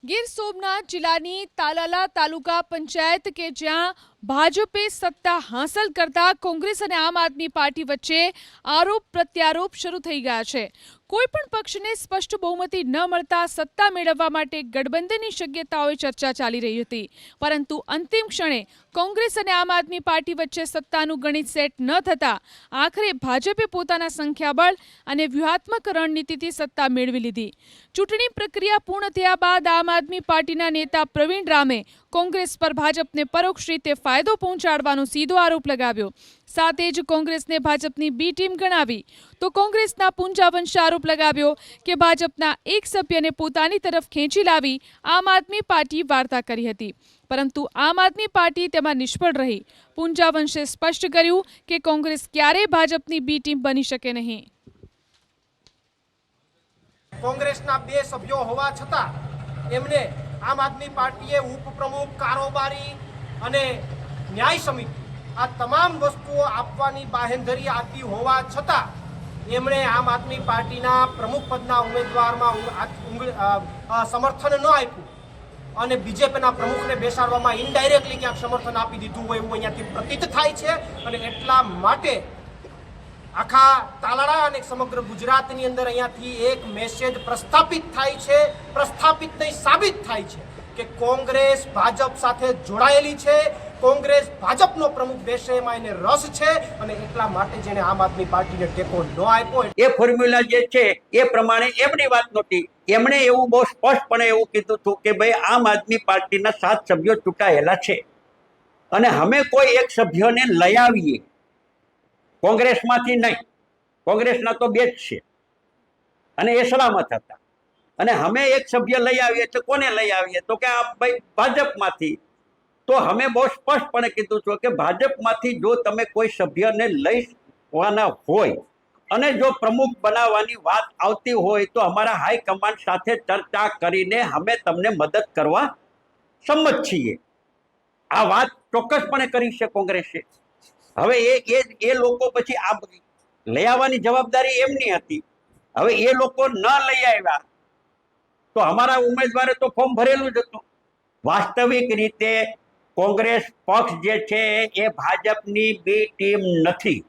ગીર સોમનાથ જિલ્લાની તાલાલા તાલુકા પંચાયત કે જ્યાં ભાજપે સત્તા હાંસલ કરતા કોંગ્રેસ અને આમ આદમી પાર્ટી વચ્ચે આરોપ પ્રત્યારોપ શરૂ થઈ ગયા છે। કોઈ પણ પક્ષને સ્પષ્ટ બહુમતી ન મળતા સત્તા મેળવવા માટે ગઠબંધનની શક્યતાઓએ ચર્ચા ચાલી રહી હતી, પરંતુ અંતિમ ક્ષણે કોંગ્રેસ અને આમ આદમી પાર્ટી વચ્ચે સત્તાનું ગણિત સેટ ન થતા આખરે ભાજપે પોતાના સંખ્યાબળ અને વ્યૂહાત્મક રણનીતિથી સત્તા મેળવી લીધી। ચૂંટણી પ્રક્રિયા પૂર્ણ થયા બાદ આમ આદમી પાર્ટીના નેતા પ્રવીણ રામે કોંગ્રેસ પર ભાજપને પરોક્ષ રીતે ફાયદો પહોંચાડવાનો સીધો આરોપ લગાવ્યો। સાથે જ કોંગ્રેસને ભાજપની બી ટીમ ગણાવી તો કોંગ્રેસના પૂંજા વંશે આરોપ લગાવ્યો કે ભાજપના એક સભ્યને પોતાની તરફ ખેંચી લાવી આમ આદમી પાર્ટી વાર્તા કરી હતી, પરંતુ આમ આદમી પાર્ટી તેમાં નિષ્ફળ રહી। પૂંજા વંશે સ્પષ્ટ કર્યું કે કોંગ્રેસ ક્યારેય ભાજપની બી ટીમ બની શકે નહીં। કોંગ્રેસના બે સભ્યો હોવા છતાં એમને આમ આદમી પાર્ટીએ ઉપપ્રમુખ, કારોબારી અને ન્યાય સમિતિ આ તમામ વસ્તુઓ આપવાની બાહેંધરી આપી હોવા છતાં એમણે આમ આદમી પાર્ટીના પ્રમુખ પદના ઉમેદવારમાં સમર્થન ન આપ્યું અને બીજેપીના પ્રમુખને બેસાડવામાં ઇનડાયરેક્ટલી ક્યાંક સમર્થન આપી દીધું હોય એવું અહીંયાથી પ્રતીત થાય છે। અને એટલા માટે આખા તાલાળા અને સમગ્ર ગુજરાતની અંદર અહીંયાથી એક મેસેજ પ્રસ્થાપિત થાય છે, પ્રસ્થાપિત નહીં સાબિત થાય છે કે કોંગ્રેસ ભાજપ સાથે જોડાયેલી છે, કોંગ્રેસ ભાજપનો પ્રમુખ બેસે એમાં એને રસ છે અને એટલા માટે જેને આમ આદમી પાર્ટીને ટેકો ન આપ્યો એ ફોર્મ્યુલા જે છે એ પ્રમાણે એમની વાત નહોતી। એમણે એવું બહુ સ્પષ્ટપણે એવું કીધું હતું કે ભાઈ આમ આદમી પાર્ટીના 7 સભ્યો ચૂંટાયેલા છે અને અમે કોઈ એક સભ્યને લઈ આવીએ, કોંગ્રેસમાંથી નહીં, કોંગ્રેસના તો 2 જ છે અને એ સલામત હતા, અને અમે એક સભ્ય લઈ આવીએ તો કોને લઈ આવીએ તો કે આ ભાઈ ભાજપમાંથી। તો અમે બહુ સ્પષ્ટપણે કીધું છું કે ભાજપમાંથી જો તમે કોઈ સભ્યને લઈવાના હોય અને જો પ્રમુખ બનાવવાની વાત આવતી હોય તો અમારા હાઈકમાન્ડ સાથે ચર્ચા કરીને અમે તમને મદદ કરવા સંમત છીએ। આ વાત ચોક્કસપણે કરી છે કોંગ્રેસે। હવે એ લોકો પછી આ લઈ આવવાની જવાબદારી એમની હતી। હવે એ લોકો ન લઈ આવ્યા તો અમારા ઉમેદવારે તો ફોર્મ ભરેલું જ હતું। વાસ્તવિક રીતે કોંગ્રેસ પક્ષ જે છે એ ભાજપની બી ટીમ નથી।